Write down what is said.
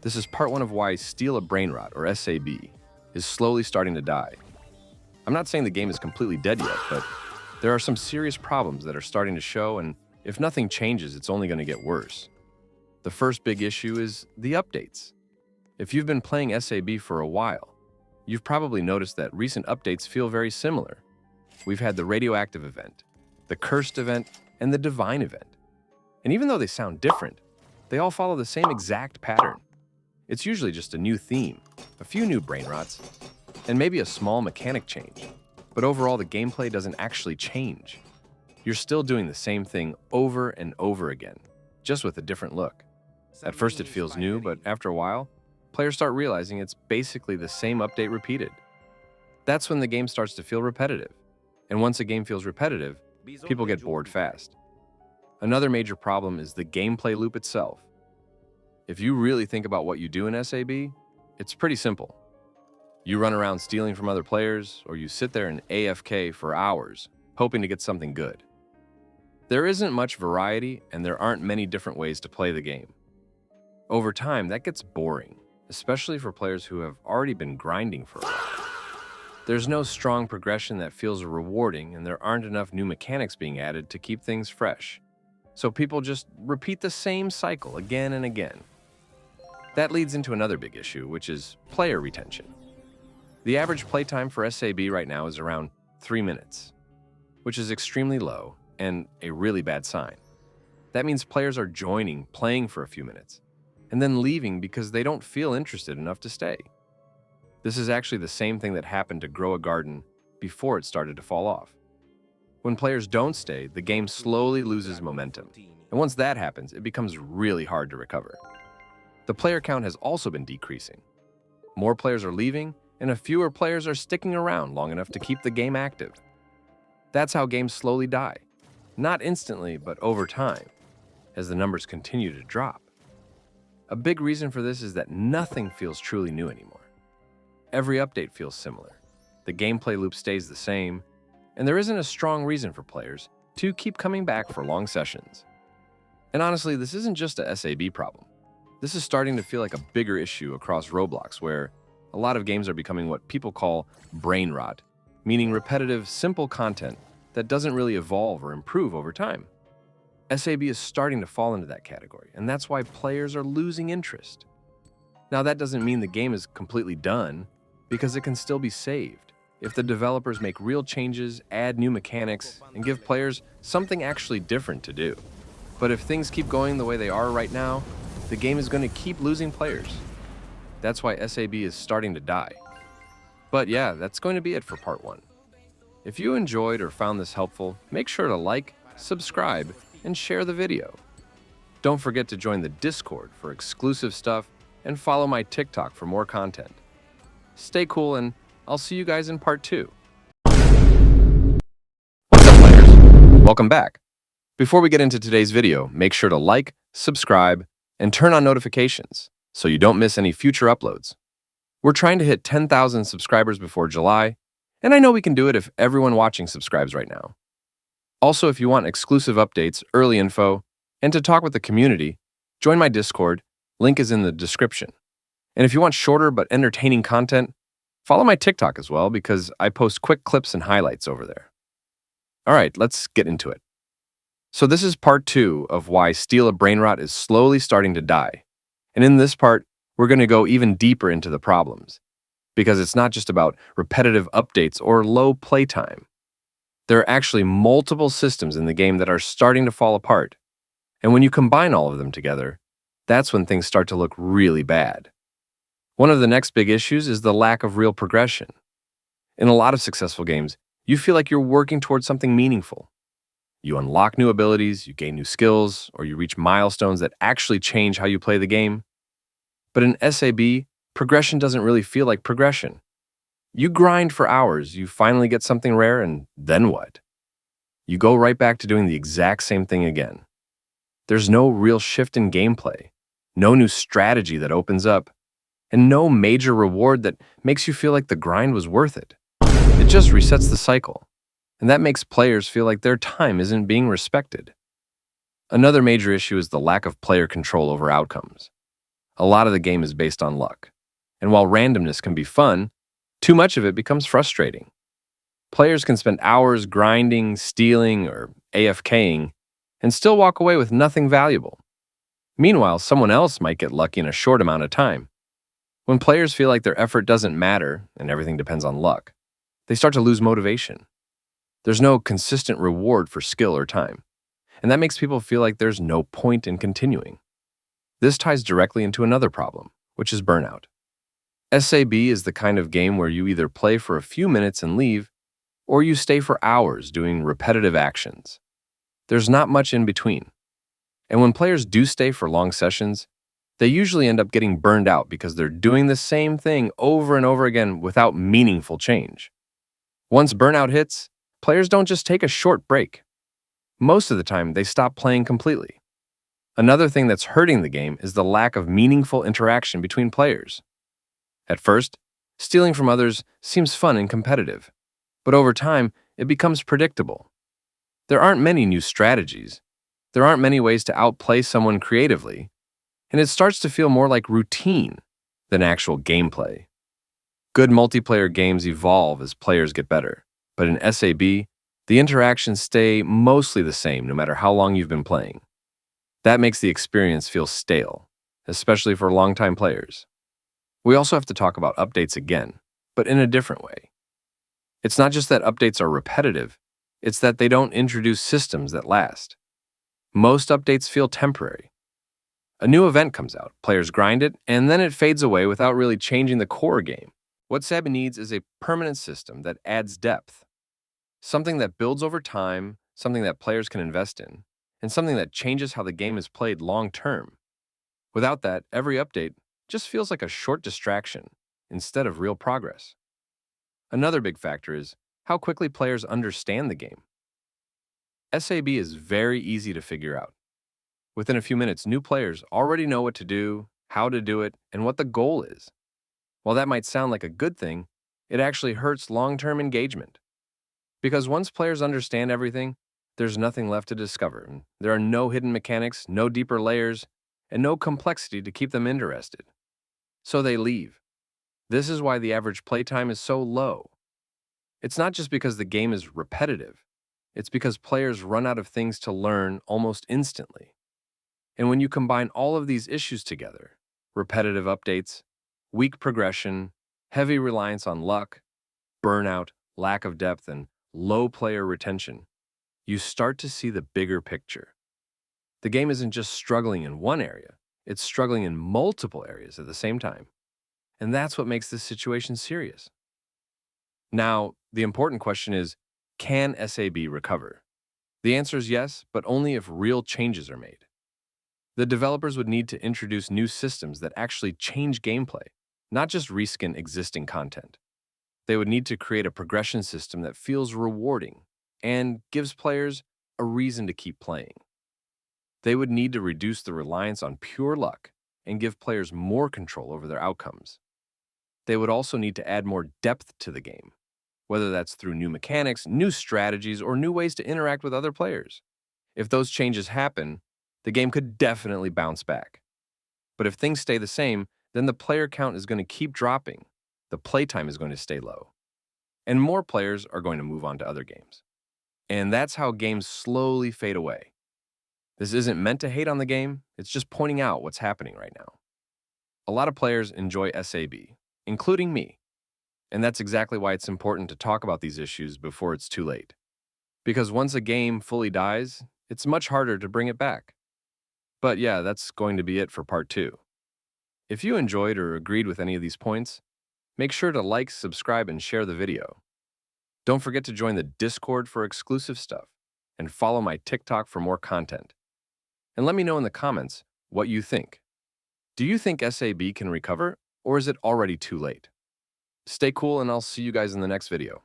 This is part one of why Steal a Brainrot, or SAB, is slowly starting to die. I'm not saying the game is completely dead yet, but there are some serious problems that are starting to show, and if nothing changes, it's only going to get worse. The first big issue is the updates. If you've been playing SAB for a while, you've probably noticed that recent updates feel very similar. We've had the radioactive event, the cursed event, and the divine event. And even though they sound different, they all follow the same exact pattern. It's usually just a new theme, a few new brain rots, and maybe a small mechanic change. But overall, the gameplay doesn't actually change. You're still doing the same thing over and over again, just with a different look. At first it feels new, but after a while, players start realizing it's basically the same update repeated. That's when the game starts to feel repetitive. And once a game feels repetitive, people get bored fast. Another major problem is the gameplay loop itself. If you really think about what you do in SAB, it's pretty simple. You run around stealing from other players, or you sit there and AFK for hours, hoping to get something good. There isn't much variety, and there aren't many different ways to play the game. Over time, that gets boring, especially for players who have already been grinding for a while. There's no strong progression that feels rewarding, and there aren't enough new mechanics being added to keep things fresh. So people just repeat the same cycle again and again. That leads into another big issue, which is player retention. The average playtime for SAB right now is around 3 minutes, which is extremely low and a really bad sign. That means players are joining, playing for a few minutes, and then leaving because they don't feel interested enough to stay. This is actually the same thing that happened to Grow a Garden before it started to fall off. When players don't stay, the game slowly loses momentum, and once that happens, it becomes really hard to recover. The player count has also been decreasing. More players are leaving, and fewer players are sticking around long enough to keep the game active. That's how games slowly die. Not instantly, but over time, as the numbers continue to drop. A big reason for this is that nothing feels truly new anymore. Every update feels similar. The gameplay loop stays the same, and there isn't a strong reason for players to keep coming back for long sessions. And honestly, this isn't just a SAB problem. This is starting to feel like a bigger issue across Roblox, where a lot of games are becoming what people call brain rot, meaning repetitive, simple content that doesn't really evolve or improve over time. SAB is starting to fall into that category, and that's why players are losing interest. Now, that doesn't mean the game is completely done, because it can still be saved if the developers make real changes, add new mechanics, and give players something actually different to do. But if things keep going the way they are right now, the game is going to keep losing players. That's why SAB is starting to die. But yeah, that's going to be it for part one. If you enjoyed or found this helpful, make sure to like, subscribe, and share the video. Don't forget to join the Discord for exclusive stuff and follow my TikTok for more content. Stay cool, and I'll see you guys in part 2. What's up, players? Welcome back. Before we get into today's video, make sure to like, subscribe, and turn on notifications so you don't miss any future uploads. We're trying to hit 10,000 subscribers before July, and I know we can do it if everyone watching subscribes right now. Also, if you want exclusive updates, early info, and to talk with the community, join my Discord. Link is in the description. And if you want shorter but entertaining content, follow my TikTok as well, because I post quick clips and highlights over there. All right, let's get into it. So this is part 2 of why Steal a Brainrot is slowly starting to die. And in this part, we're going to go even deeper into the problems, because it's not just about repetitive updates or low playtime. There are actually multiple systems in the game that are starting to fall apart. And when you combine all of them together, that's when things start to look really bad. One of the next big issues is the lack of real progression. In a lot of successful games, you feel like you're working towards something meaningful. You unlock new abilities, you gain new skills, or you reach milestones that actually change how you play the game. But in SAB, progression doesn't really feel like progression. You grind for hours, you finally get something rare, and then what? You go right back to doing the exact same thing again. There's no real shift in gameplay, no new strategy that opens up, and no major reward that makes you feel like the grind was worth it. It just resets the cycle, and that makes players feel like their time isn't being respected. Another major issue is the lack of player control over outcomes. a lot of the game is based on luck. And while randomness can be fun, too much of it becomes frustrating. Players can spend hours grinding, stealing, or AFKing, and still walk away with nothing valuable. Meanwhile, someone else might get lucky in a short amount of time. When players feel like their effort doesn't matter and everything depends on luck, they start to lose motivation. There's no consistent reward for skill or time, and that makes people feel like there's no point in continuing. This ties directly into another problem, which is burnout. SAB is the kind of game where you either play for a few minutes and leave, or you stay for hours doing repetitive actions. There's not much in between. And when players do stay for long sessions, they usually end up getting burned out because they're doing the same thing over and over again without meaningful change. Once burnout hits, players don't just take a short break. Most of the time, they stop playing completely. Another thing that's hurting the game is the lack of meaningful interaction between players. At first, stealing from others seems fun and competitive, but over time, it becomes predictable. There aren't many new strategies. There aren't many ways to outplay someone creatively, and it starts to feel more like routine than actual gameplay. Good multiplayer games evolve as players get better, but in SAB, the interactions stay mostly the same no matter how long you've been playing. That makes the experience feel stale, especially for longtime players. We also have to talk about updates again, but in a different way. It's not just that updates are repetitive, it's that they don't introduce systems that last. Most updates feel temporary. A new event comes out, players grind it, and then it fades away without really changing the core game. What SAB needs is a permanent system that adds depth. Something that builds over time, something that players can invest in, and something that changes how the game is played long term. Without that, every update just feels like a short distraction instead of real progress. Another big factor is how quickly players understand the game. SAB is very easy to figure out. Within a few minutes, new players already know what to do, how to do it, and what the goal is. While that might sound like a good thing, it actually hurts long-term engagement. Because once players understand everything, there's nothing left to discover. There are no hidden mechanics, no deeper layers, and no complexity to keep them interested. So they leave. This is why the average playtime is so low. It's not just because the game is repetitive. It's because players run out of things to learn almost instantly. And when you combine all of these issues together, repetitive updates, weak progression, heavy reliance on luck, burnout, lack of depth, and low player retention, you start to see the bigger picture. The game isn't just struggling in one area, it's struggling in multiple areas at the same time. And that's what makes this situation serious. Now, the important question is, can SAB recover? The answer is yes, but only if real changes are made. The developers would need to introduce new systems that actually change gameplay, not just reskin existing content. They would need to create a progression system that feels rewarding and gives players a reason to keep playing. They would need to reduce the reliance on pure luck and give players more control over their outcomes. They would also need to add more depth to the game, whether that's through new mechanics, new strategies, or new ways to interact with other players. If those changes happen, the game could definitely bounce back. But if things stay the same, then the player count is going to keep dropping, the playtime is going to stay low, and more players are going to move on to other games. And that's how games slowly fade away. This isn't meant to hate on the game, it's just pointing out what's happening right now. A lot of players enjoy SAB, including me, and that's exactly why it's important to talk about these issues before it's too late. Because once a game fully dies, it's much harder to bring it back. But yeah, that's going to be it for part 2. If you enjoyed or agreed with any of these points, make sure to like, subscribe, and share the video. Don't forget to join the Discord for exclusive stuff, and follow my TikTok for more content. And let me know in the comments what you think. Do you think SAB can recover, or is it already too late? Stay cool, and I'll see you guys in the next video.